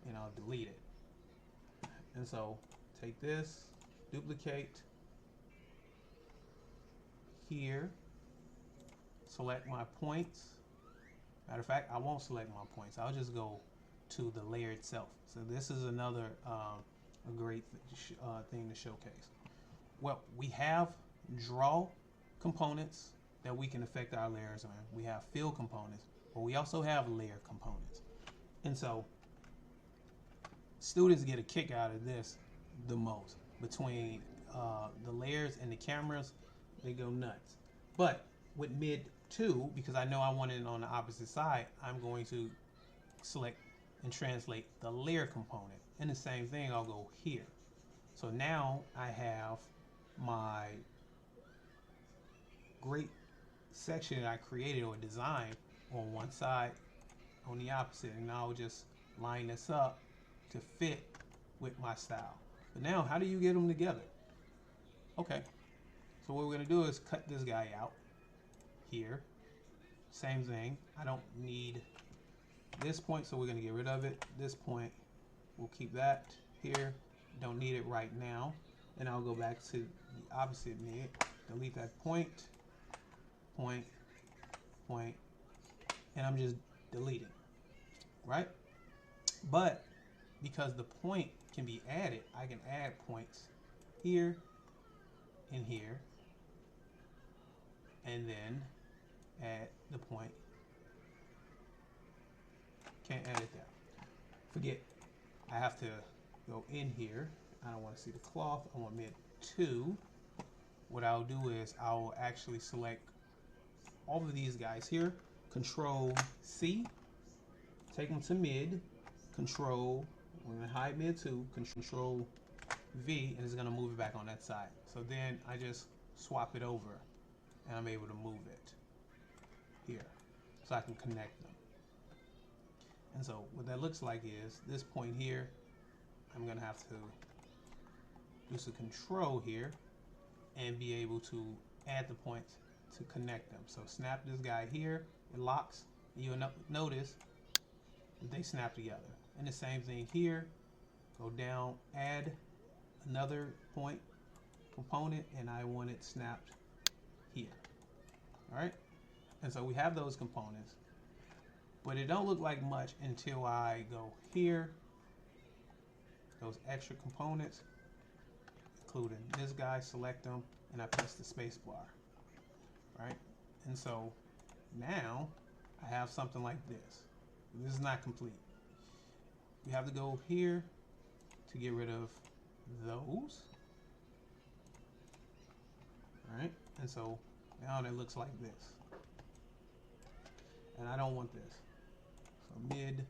and I'll delete it. And so take this, duplicate here, select my points. Matter of fact, I won't select my points. I'll just go to the layer itself. So this is another a great thing to showcase. Well, we have draw components that we can affect our layers on. We have fill components, but we also have layer components. And so students get a kick out of this the most. Between the layers and the cameras, they go nuts. But with mid 2, because I know I want it on the opposite side, I'm going to select and translate the layer component. And the same thing, I'll go here. So now I have my great section that I created or designed on one side, on the opposite, and I'll just line this up to fit with my style. But now, how do you get them together? Okay, so what we're going to do is cut this guy out here. Same thing. I don't need this point, so we're going to get rid of it. This point, we'll keep that here. Don't need it right now. And I'll go back to the opposite mid. Delete that point, point, point, and I'm just deleting, right? But because the point can be added, I can add points here and here, and then add the point. Can't add it there. Forget, I have to go in here. I don't want to see the cloth. I want mid 2. What I'll do is I'll actually select all of these guys here. Control C, take them to mid. Control, we're going to hide mid 2. Control V, and it's going to move it back on that side. So then I just swap it over, and I'm able to move it here, so I can connect them. And so what that looks like is this point here, I'm going to have to do some control here and be able to add the points to connect them. So snap this guy here, it locks, and you'll notice that they snap together. And the same thing here, go down, add another point component, and I want it snapped here. All right, and so we have those components, but it don't look like much until I go here, those extra components, including this guy, select them, and I press the space bar, right? And so now I have something like this. This is not complete. We have to go here to get rid of those, right? And so now it looks like this, and I don't want this. So mid,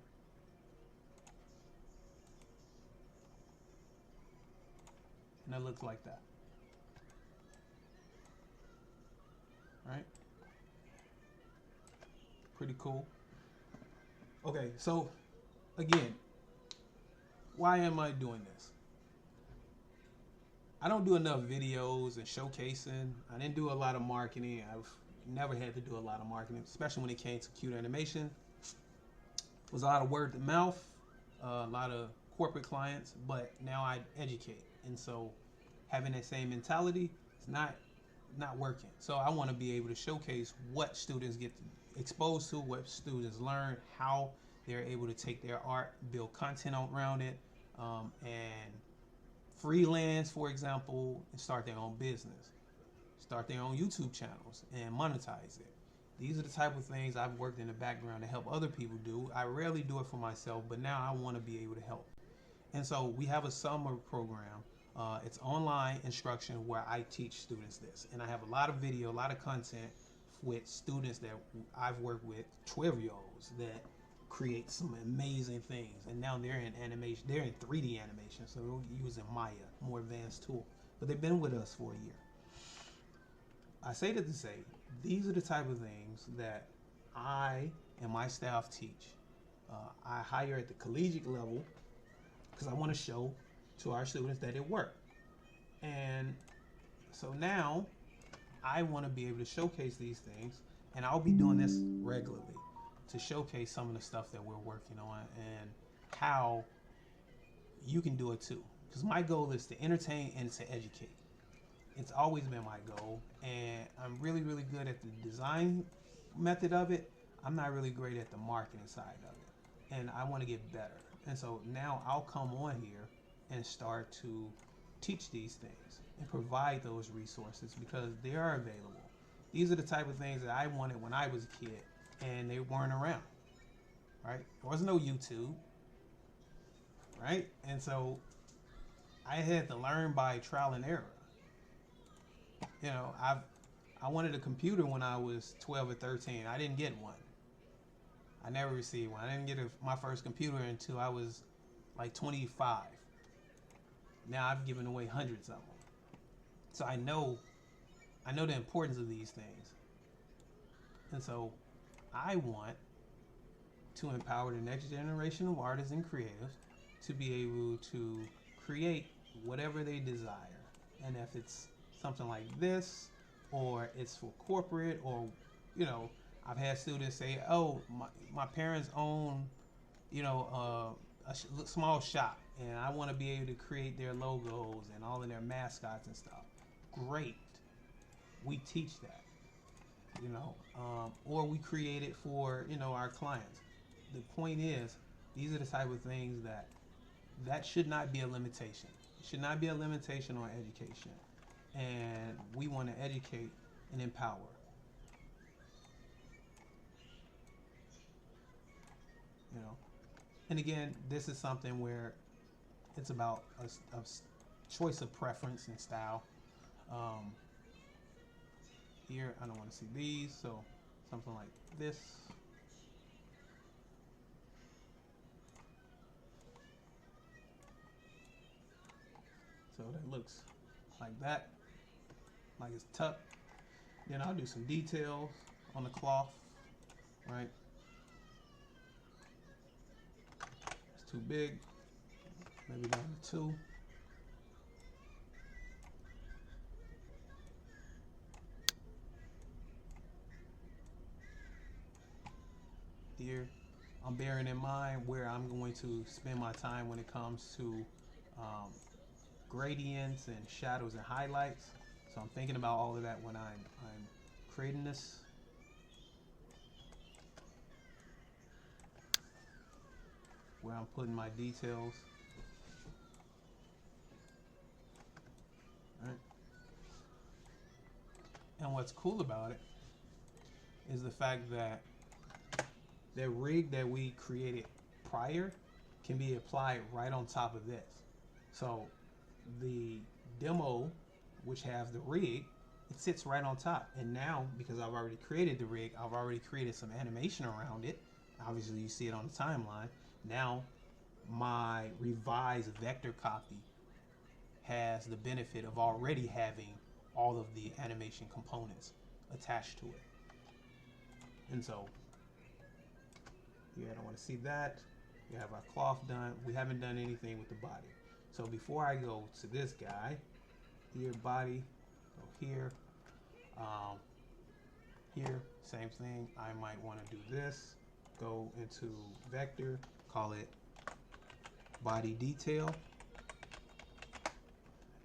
and it looks like that, right? Pretty cool. Okay, so again, why am I doing this? I don't do enough videos and showcasing. I didn't do a lot of marketing. I've never had to do a lot of marketing, especially when it came to QUED animation. It was a lot of word of mouth, a lot of corporate clients, but now I educate. And so having that same mentality, it's not not working. So I want to be able to showcase what students get exposed to, what students learn, how they're able to take their art, build content around it, and freelance, for example, and start their own business, start their own YouTube channels, and monetize it. These are the type of things I've worked in the background to help other people do. I rarely do it for myself, but now I want to be able to help. And so we have a summer program. It's online instruction where I teach students this. And I have a lot of video, a lot of content with students that I've worked with, 12-year-olds that create some amazing things. And now they're in animation, they're in 3D animation, so they're using Maya, more advanced tool. But they've been with us for a year. I say that to say, these are the type of things that I and my staff teach. I hire at the collegiate level because I want to show to our students that it worked. And so now I want to be able to showcase these things, and I'll be doing this regularly to showcase some of the stuff that we're working on and how you can do it too. Because my goal is to entertain and to educate. It's always been my goal, and I'm really, really good at the design method of it. I'm not really great at the marketing side of it, and I want to get better. And so now I'll come on here and start to teach these things and provide those resources because they are available. These are the type of things that I wanted when I was a kid, and they weren't around, right? There was no YouTube, right? And so I had to learn by trial and error. You know, I wanted a computer when I was 12 or 13. I didn't get one. I never received one. I didn't get my first computer until I was like 25. Now I've given away hundreds of them. So I know the importance of these things. And so I want to empower the next generation of artists and creatives to be able to create whatever they desire. And if it's something like this, or it's for corporate, or, you know, I've had students say, oh, my parents own, you know, a small shop, and I want to be able to create their logos and all of their mascots and stuff. Great. We teach that, you know, or we create it for, you know, our clients. The point is, these are the type of things that should not be a limitation. It should not be a limitation on education. And we want to educate and empower. You know, and again, this is something where it's about a choice of preference and style. Here, I don't want to see these, so something like this. So that looks like that, like it's tucked. Then I'll do some details on the cloth, right? It's too big, maybe down to 2. Here, I'm bearing in mind where I'm going to spend my time when it comes to gradients and shadows and highlights. So I'm thinking about all of that when I'm creating this. Where I'm putting my details. All right. And what's cool about it is the fact that the rig that we created prior can be applied right on top of this. So the demo, which has the rig, it sits right on top. And now, because I've already created the rig, I've already created some animation around it. Obviously you see it on the timeline. Now my revised vector copy has the benefit of already having all of the animation components attached to it. And so here, I don't want to see that. We have our cloth done. We haven't done anything with the body. So before I go to this guy, here, body, go here, here, same thing. I might want to do this, go into vector, call it body detail.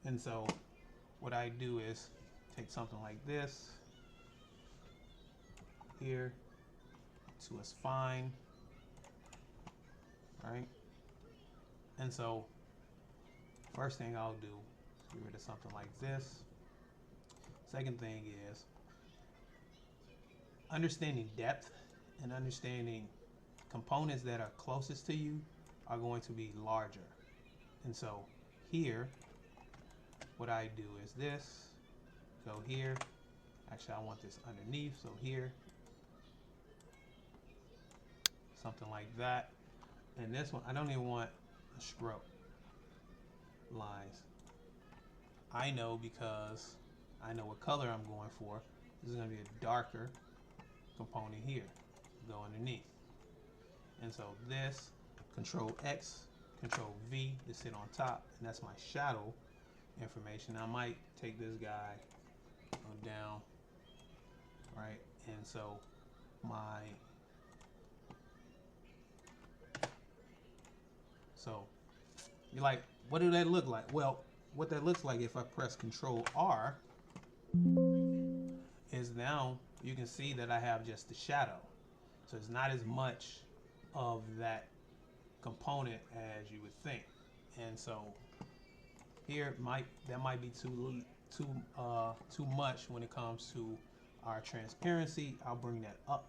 And so what I do is take something like this here to a spine, right? And so first thing I'll do is get rid of something like this. Second thing is understanding depth and understanding components that are closest to you are going to be larger. And so here, what I do is this, go here. Actually, I want this underneath, so here, something like that. And this one, I don't even want a stroke lines. I know because I know what color I'm going for. This is going to be a darker component here, go underneath. And so this, Control X, Control V to sit on top, and that's my shadow information. I might take this guy down, right? And so you're like, what do that look like? Well, what that looks like if I press Control R is now you can see that I have just the shadow. So it's not as much of that component as you would think. And so here that might be too much when it comes to our transparency. I'll bring that up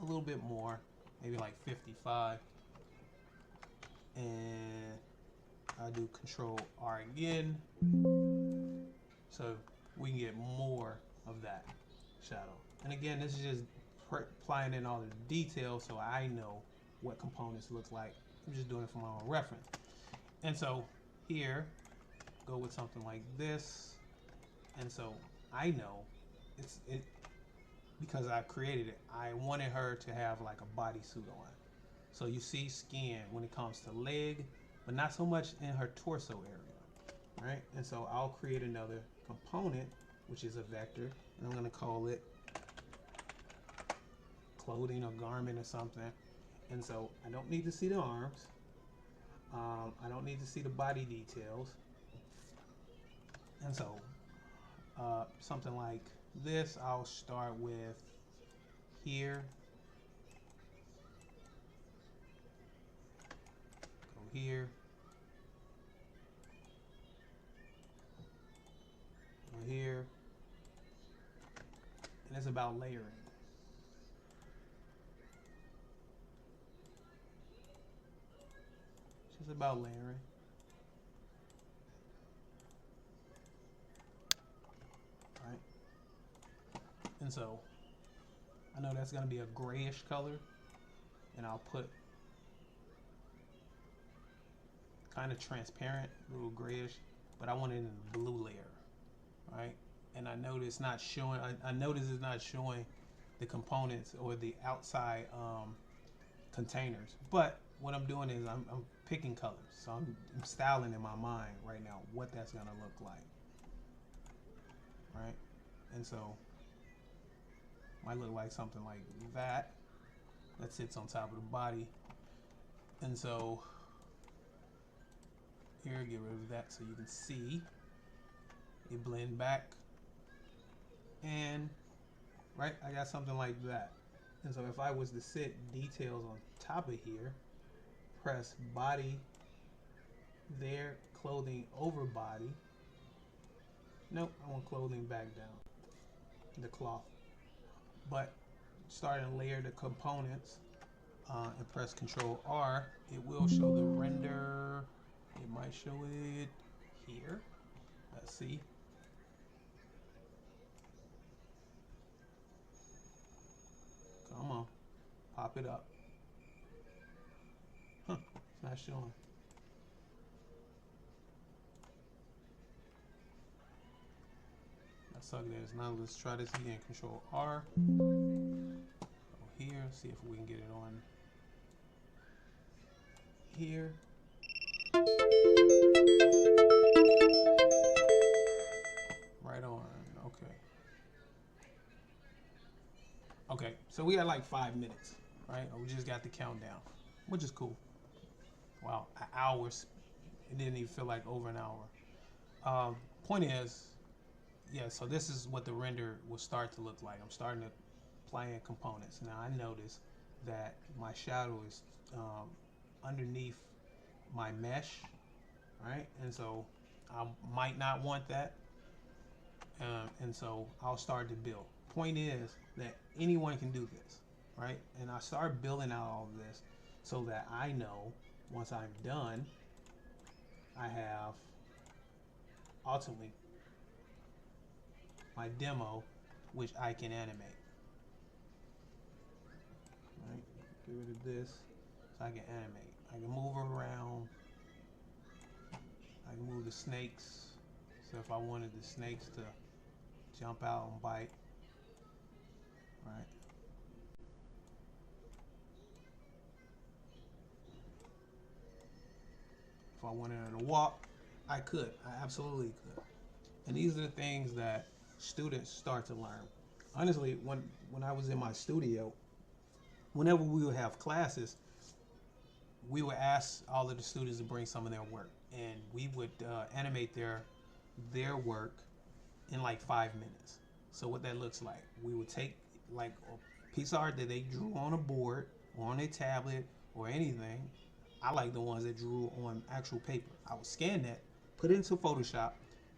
a little bit more, maybe like 55. And I'll do Control R again, so we can get more of that shadow. And again, this is just applying in all the details so I know what components look like. I'm just doing it for my own reference. And so here, go with something like this. And so I know it because I created it. I wanted her to have like a bodysuit on. So you see skin when it comes to leg, but not so much in her torso area, right? And so I'll create another component, which is a vector, and I'm going to call it clothing or garment or something. And so I don't need to see the arms. I don't need to see the body details. And so something like this, I'll start with here. Go here. Go here. And it's about layering. It's just about layering. Right? And so I know that's going to be a grayish color, and I'll put kind of transparent, a little grayish, but I want it in the blue layer, right? And I notice it's not showing. I notice it's not showing the components or the outside containers. But what I'm doing is I'm picking colors, so I'm styling in my mind right now what that's gonna look like, right? And so might look like something like that sits on top of the body. And so here, get rid of that so you can see it blend back. And right, I got something like that. And so if I was to sit details on top of here, press body there, clothing over body. Nope, I want clothing back down, the cloth. But starting to layer the components and press Control R, it will show the render. It might show it here. Let's see. Come on, pop it up. Huh, it's not showing. That sucks. Now let's try this again. Control R. Go here, see if we can get it on here. Right on. Okay. Okay, so we had like 5 minutes, right? We just got the countdown, which is cool. Wow, hours. It didn't even feel like over an hour. Point is, yeah, so this is what the render will start to look like. I'm starting to play in components. Now I notice that my shadow is underneath my mesh, right? And so I might not want that. And so I'll start to build. Point is that anyone can do this, right? And I start building out all of this so that I know once I'm done, I have ultimately my demo, which I can animate. Right? Get rid of this so I can animate. I can move around. I can move the snakes. So if I wanted the snakes to jump out and bite, right? If I wanted her to walk, I could. I absolutely could. And these are the things that students start to learn. Honestly, when I was in my studio, whenever we would have classes, we would ask all of the students to bring some of their work, and we would animate their work in like 5 minutes. So what that looks like, we would take like a piece of art that they drew on a board or on a tablet or anything. I like the ones that drew on actual paper. I would scan that, put it into Photoshop,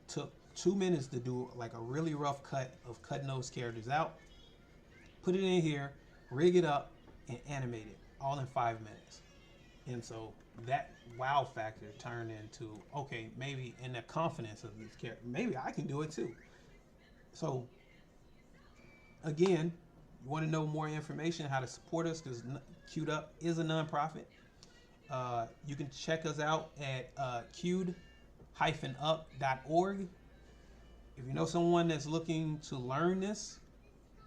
took 2 minutes to do like a really rough cut of cutting those characters out, put it in here, rig it up, and animate it all in 5 minutes. And so that wow factor turned into, okay, maybe in the confidence of this character, maybe I can do it too. So again, you want to know more information how to support us, because Queued Up is a nonprofit. You can check us out at queued-up.org. If you know someone that's looking to learn this,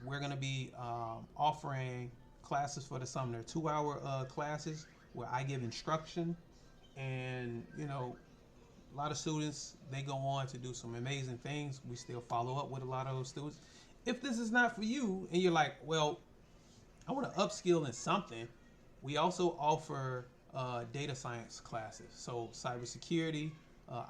we're going to be offering classes for the summer. They're 2-hour classes where I give instruction, and a lot of students, they go on to do some amazing things. We still follow up with a lot of those students. If this is not for you and you're like, well, I want to upskill in something, we also offer data science classes. So cybersecurity,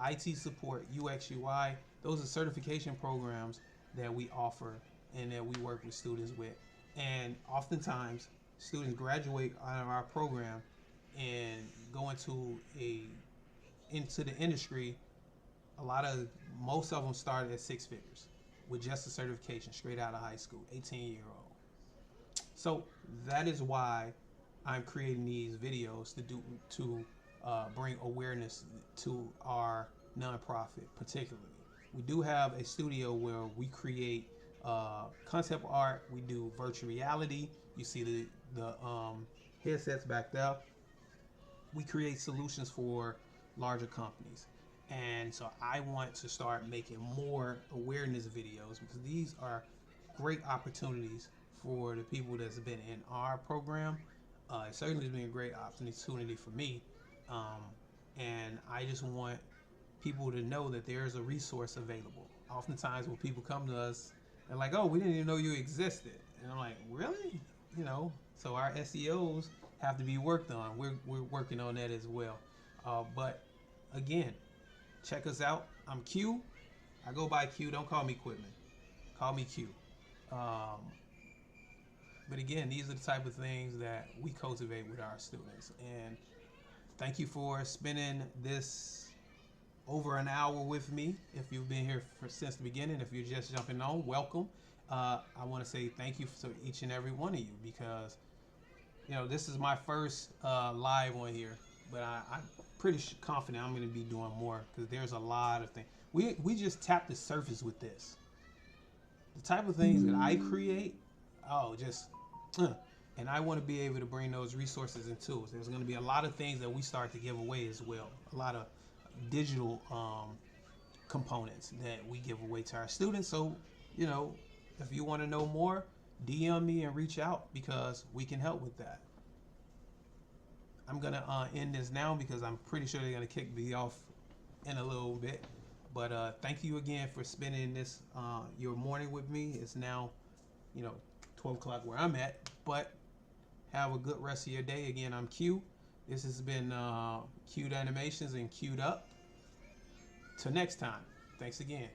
IT support, UX, UI, those are certification programs that we offer and that we work with students with. And oftentimes students graduate out of our program and go into the industry. Most of them started at 6 figures with just a certification straight out of high school, 18-year-old. So that is why I'm creating these videos to bring awareness to our nonprofit. Particularly, we do have a studio where we create concept art. We do virtual reality. You see the headsets back there. We create solutions for larger companies, and so I want to start making more awareness videos, because these are great opportunities for the people that's been in our program. It certainly has been a great opportunity for me, and I just want people to know that there's a resource available. Oftentimes when people come to us, they're like, oh, we didn't even know you existed. And I'm like, really? So our SEOs have to be worked on. We're working on that as well. But again, check us out. I'm Q. I go by Q. Don't call me Quitman. Call me Q. But again, these are the type of things that we cultivate with our students. And thank you for spending this over an hour with me. If you've been here since the beginning, if you're just jumping on, welcome. I want to say thank you to each and every one of you, because this is my first live on here, but I'm pretty confident I'm going to be doing more, because there's a lot of things. We just tapped the surface with this. The type of things that I create, and I want to be able to bring those resources and tools. There's going to be a lot of things that we start to give away as well. A lot of digital components that we give away to our students. So, if you want to know more, DM me and reach out, because we can help with that. I'm going to end this now, because I'm pretty sure they're going to kick me off in a little bit. But thank you again for spending this your morning with me. It's now 12 o'clock where I'm at, but have a good rest of your day. Again, I'm Q. This has been Queued Animations and Queued Up. Till next time, thanks again.